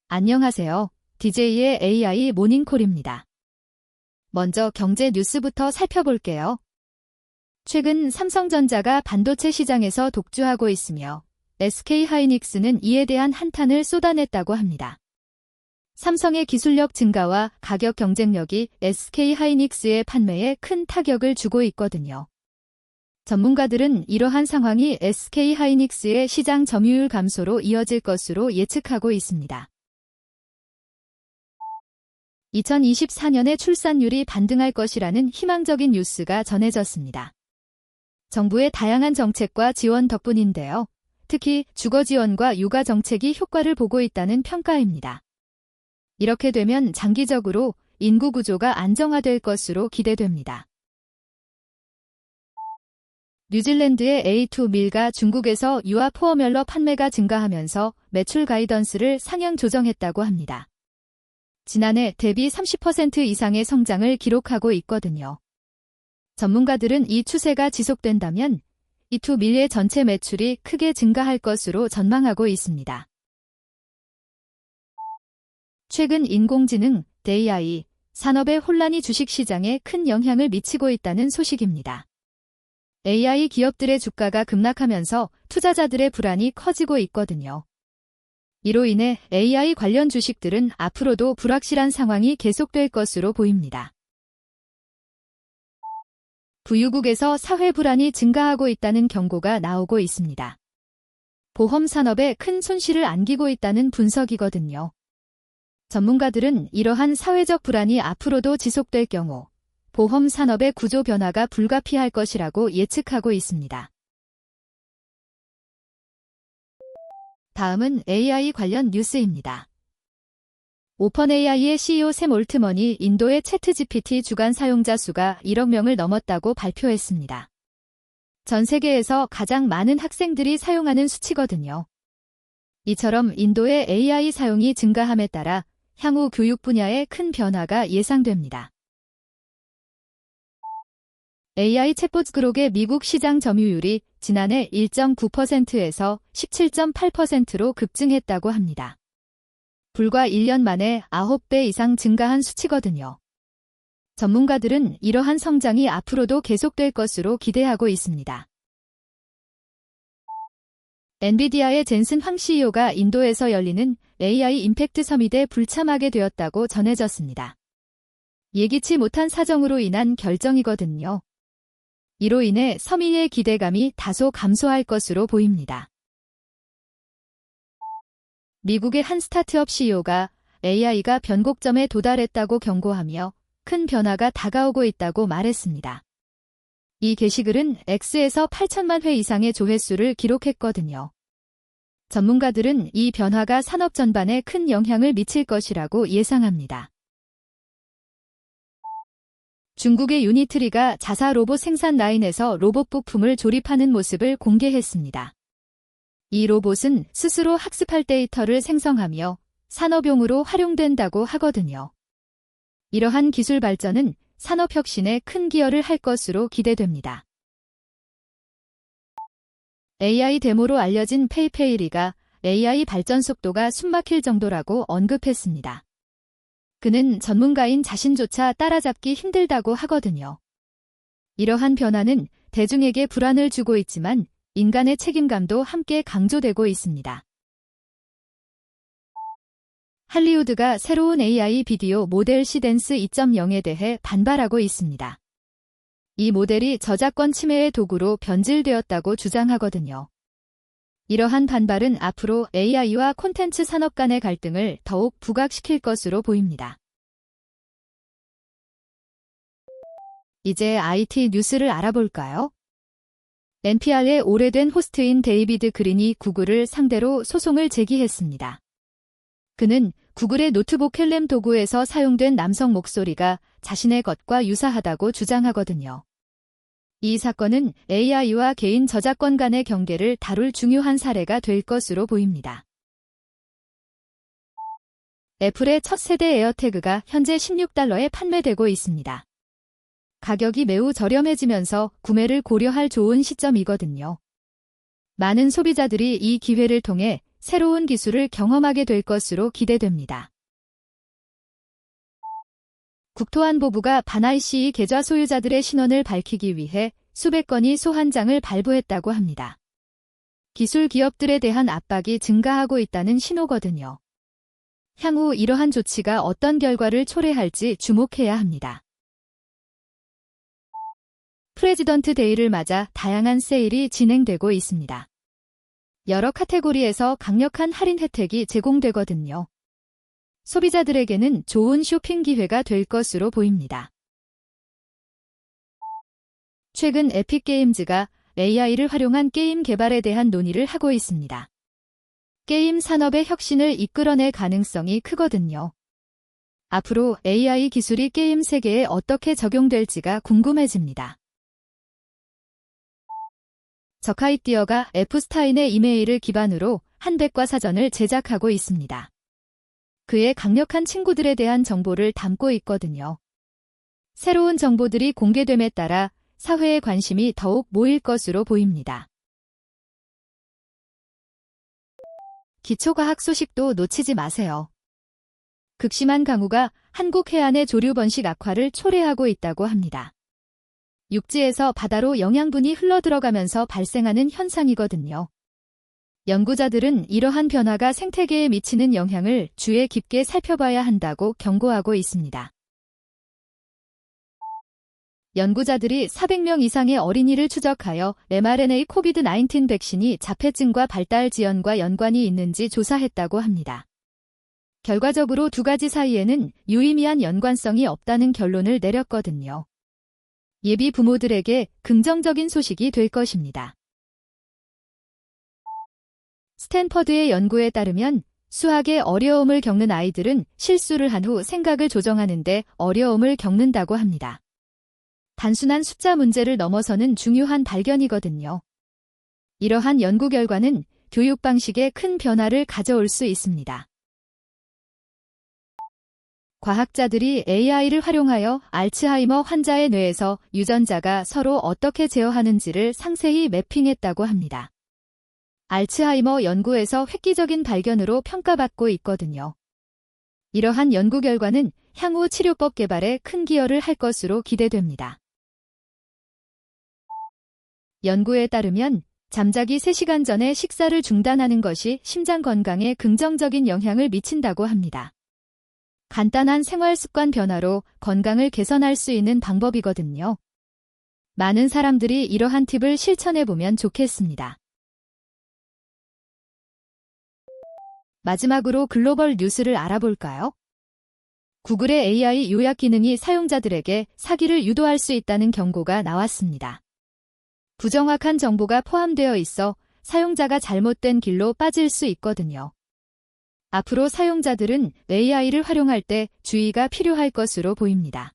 안녕하세요. DJ의 AI 모닝콜입니다. 먼저 경제 뉴스부터 살펴볼게요. 최근 삼성전자가 반도체 시장에서 독주하고 있으며 SK하이닉스는 이에 대한 한탄을 쏟아냈다고 합니다. 삼성의 기술력 증가와 가격 경쟁력이 SK하이닉스의 판매에 큰 타격을 주고 있거든요. 전문가들은 이러한 상황이 SK하이닉스의 시장 점유율 감소로 이어질 것으로 예측하고 있습니다. 2024년에 출산율이 반등할 것이라는 희망적인 뉴스가 전해졌습니다. 정부의 다양한 정책과 지원 덕분인데요. 특히 주거 지원과 육아 정책이 효과를 보고 있다는 평가입니다. 이렇게 되면 장기적으로 인구 구조가 안정화될 것으로 기대됩니다. 뉴질랜드의 A2밀가 중국에서 유아 포어뮬러 판매가 증가하면서 매출 가이던스를 상향 조정했다고 합니다. 지난해 대비 30% 이상의 성장을 기록하고 있거든요. 전문가들은 이 추세가 지속된다면 A2밀의 전체 매출이 크게 증가할 것으로 전망하고 있습니다. 최근 인공지능, AI, 산업의 혼란이 주식시장에 큰 영향을 미치고 있다는 소식입니다. AI 기업들의 주가가 급락하면서 투자자들의 불안이 커지고 있거든요. 이로 인해 AI 관련 주식들은 앞으로도 불확실한 상황이 계속될 것으로 보입니다. 부유국에서 사회 불안이 증가하고 있다는 경고가 나오고 있습니다. 보험 산업에 큰 손실을 안기고 있다는 분석이거든요. 전문가들은 이러한 사회적 불안이 앞으로도 지속될 경우 보험 산업의 구조 변화가 불가피할 것이라고 예측하고 있습니다. 다음은 AI 관련 뉴스입니다. 오펀AI의 CEO 샘 올트먼이 인도의 챗GPT 주간 사용자 수가 1억 명을 넘었다고 발표했습니다. 전 세계에서 가장 많은 학생들이 사용하는 수치거든요. 이처럼 인도의 AI 사용이 증가함에 따라 향후 교육 분야에 큰 변화가 예상됩니다. AI 챗봇 그록의 미국 시장 점유율이 지난해 1.9%에서 17.8%로 급증했다고 합니다. 불과 1년 만에 9배 이상 증가한 수치거든요. 전문가들은 이러한 성장이 앞으로도 계속될 것으로 기대하고 있습니다. 엔비디아의 젠슨 황 CEO가 인도에서 열리는 AI 임팩트 서밋에 불참하게 되었다고 전해졌습니다. 예기치 못한 사정으로 인한 결정이거든요. 이로 인해 서밋의 기대감이 다소 감소할 것으로 보입니다. 미국의 한 스타트업 CEO가 AI가 변곡점에 도달했다고 경고하며 큰 변화가 다가오고 있다고 말했습니다. 이 게시글은 X에서 8천만 회 이상의 조회수를 기록했거든요. 전문가들은 이 변화가 산업 전반에 큰 영향을 미칠 것이라고 예상합니다. 중국의 유니트리가 자사 로봇 생산 라인에서 로봇 부품을 조립하는 모습을 공개했습니다. 이 로봇은 스스로 학습할 데이터를 생성하며 산업용으로 활용된다고 하거든요. 이러한 기술 발전은 산업 혁신에 큰 기여를 할 것으로 기대됩니다. AI 데모로 알려진 페이페이리가 AI 발전 속도가 숨막힐 정도라고 언급했습니다. 그는 전문가인 자신조차 따라잡기 힘들다고 하거든요. 이러한 변화는 대중에게 불안을 주고 있지만 인간의 책임감도 함께 강조되고 있습니다. 할리우드가 새로운 AI 비디오 모델 시댄스 2.0에 대해 반발하고 있습니다. 이 모델이 저작권 침해의 도구로 변질되었다고 주장하거든요. 이러한 반발은 앞으로 AI와 콘텐츠 산업 간의 갈등을 더욱 부각시킬 것으로 보입니다. 이제 IT 뉴스를 알아볼까요? NPR의 오래된 호스트인 데이비드 그린이 구글을 상대로 소송을 제기했습니다. 그는 구글의 노트북 헬렘 도구에서 사용된 남성 목소리가 자신의 것과 유사하다고 주장하거든요. 이 사건은 AI와 개인 저작권 간의 경계를 다룰 중요한 사례가 될 것으로 보입니다. 애플의 첫 세대 에어태그가 현재 $16에 판매되고 있습니다. 가격이 매우 저렴해지면서 구매를 고려할 좋은 시점이거든요. 많은 소비자들이 이 기회를 통해 새로운 기술을 경험하게 될 것으로 기대됩니다. 국토안보부가 반ICE 계좌 소유자들의 신원을 밝히기 위해 수백 건의 소환장을 발부했다고 합니다. 기술 기업들에 대한 압박이 증가하고 있다는 신호거든요. 향후 이러한 조치가 어떤 결과를 초래할지 주목해야 합니다. 프레지던트 데이를 맞아 다양한 세일이 진행되고 있습니다. 여러 카테고리에서 강력한 할인 혜택이 제공되거든요. 소비자들에게는 좋은 쇼핑 기회가 될 것으로 보입니다. 최근 에픽게임즈가 AI를 활용한 게임 개발에 대한 논의를 하고 있습니다. 게임 산업의 혁신을 이끌어낼 가능성이 크거든요. 앞으로 AI 기술이 게임 세계에 어떻게 적용될지가 궁금해집니다. 저카이티어가 에프스타인의 이메일을 기반으로 한백과 사전을 제작하고 있습니다. 그의 강력한 친구들에 대한 정보를 담고 있거든요. 새로운 정보들이 공개됨에 따라 사회의 관심이 더욱 모일 것으로 보입니다. 기초과학 소식도 놓치지 마세요. 극심한 강우가 한국 해안의 조류 번식 악화를 초래하고 있다고 합니다. 육지에서 바다로 영양분이 흘러들어가면서 발생하는 현상이거든요. 연구자들은 이러한 변화가 생태계에 미치는 영향을 주의 깊게 살펴봐야 한다고 경고하고 있습니다. 연구자들이 400명 이상의 어린이를 추적하여 mRNA 코비드-19 백신이 자폐증과 발달 지연과 연관이 있는지 조사했다고 합니다. 결과적으로 두 가지 사이에는 유의미한 연관성이 없다는 결론을 내렸거든요. 예비 부모들에게 긍정적인 소식이 될 것입니다. 스탠퍼드의 연구에 따르면 수학에 어려움을 겪는 아이들은 실수를 한 후 생각을 조정하는데 어려움을 겪는다고 합니다. 단순한 숫자 문제를 넘어서는 중요한 발견이거든요. 이러한 연구 결과는 교육 방식에 큰 변화를 가져올 수 있습니다. 과학자들이 AI를 활용하여 알츠하이머 환자의 뇌에서 유전자가 서로 어떻게 제어하는지를 상세히 매핑했다고 합니다. 알츠하이머 연구에서 획기적인 발견으로 평가받고 있거든요. 이러한 연구 결과는 향후 치료법 개발에 큰 기여를 할 것으로 기대됩니다. 연구에 따르면 잠자기 3시간 전에 식사를 중단하는 것이 심장 건강에 긍정적인 영향을 미친다고 합니다. 간단한 생활 습관 변화로 건강을 개선할 수 있는 방법이거든요. 많은 사람들이 이러한 팁을 실천해보면 좋겠습니다. 마지막으로 글로벌 뉴스를 알아볼까요? 구글의 AI 요약 기능이 사용자들에게 사기를 유도할 수 있다는 경고가 나왔습니다. 부정확한 정보가 포함되어 있어 사용자가 잘못된 길로 빠질 수 있거든요. 앞으로 사용자들은 AI를 활용할 때 주의가 필요할 것으로 보입니다.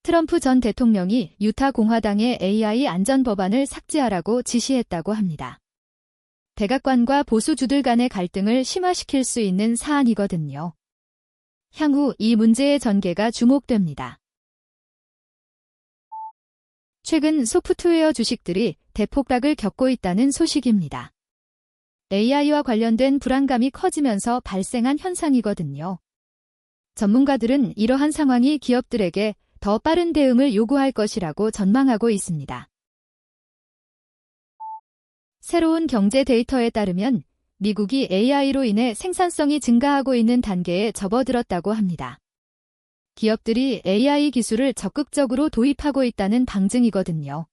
트럼프 전 대통령이 유타 공화당의 AI 안전 법안을 삭제하라고 지시했다고 합니다. 백악관과 보수주들 간의 갈등을 심화시킬 수 있는 사안이거든요. 향후 이 문제의 전개가 주목됩니다. 최근 소프트웨어 주식들이 대폭락을 겪고 있다는 소식입니다. AI와 관련된 불안감이 커지면서 발생한 현상이거든요. 전문가들은 이러한 상황이 기업들에게 더 빠른 대응을 요구할 것이라고 전망하고 있습니다. 새로운 경제 데이터에 따르면 미국이 AI로 인해 생산성이 증가하고 있는 단계에 접어들었다고 합니다. 기업들이 AI 기술을 적극적으로 도입하고 있다는 방증이거든요.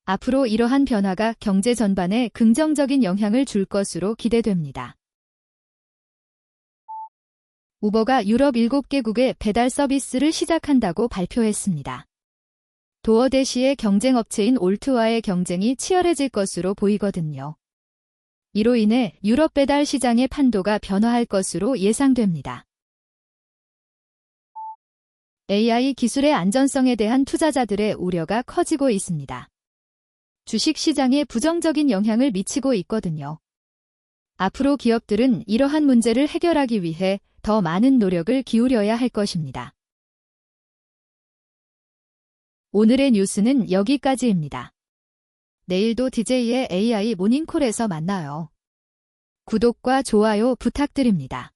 앞으로 이러한 변화가 경제 전반에 긍정적인 영향을 줄 것으로 기대됩니다. 우버가 유럽 7개국에 배달 서비스를 시작한다고 발표했습니다. 도어대시의 경쟁업체인 올트와의 경쟁이 치열해질 것으로 보이거든요. 이로 인해 유럽 배달 시장의 판도가 변화할 것으로 예상됩니다. AI 기술의 안전성에 대한 투자자들의 우려가 커지고 있습니다. 주식시장에 부정적인 영향을 미치고 있거든요. 앞으로 기업들은 이러한 문제를 해결하기 위해 더 많은 노력을 기울여야 할 것입니다. 오늘의 뉴스는 여기까지입니다. 내일도 DJ의 AI 모닝콜에서 만나요. 구독과 좋아요 부탁드립니다.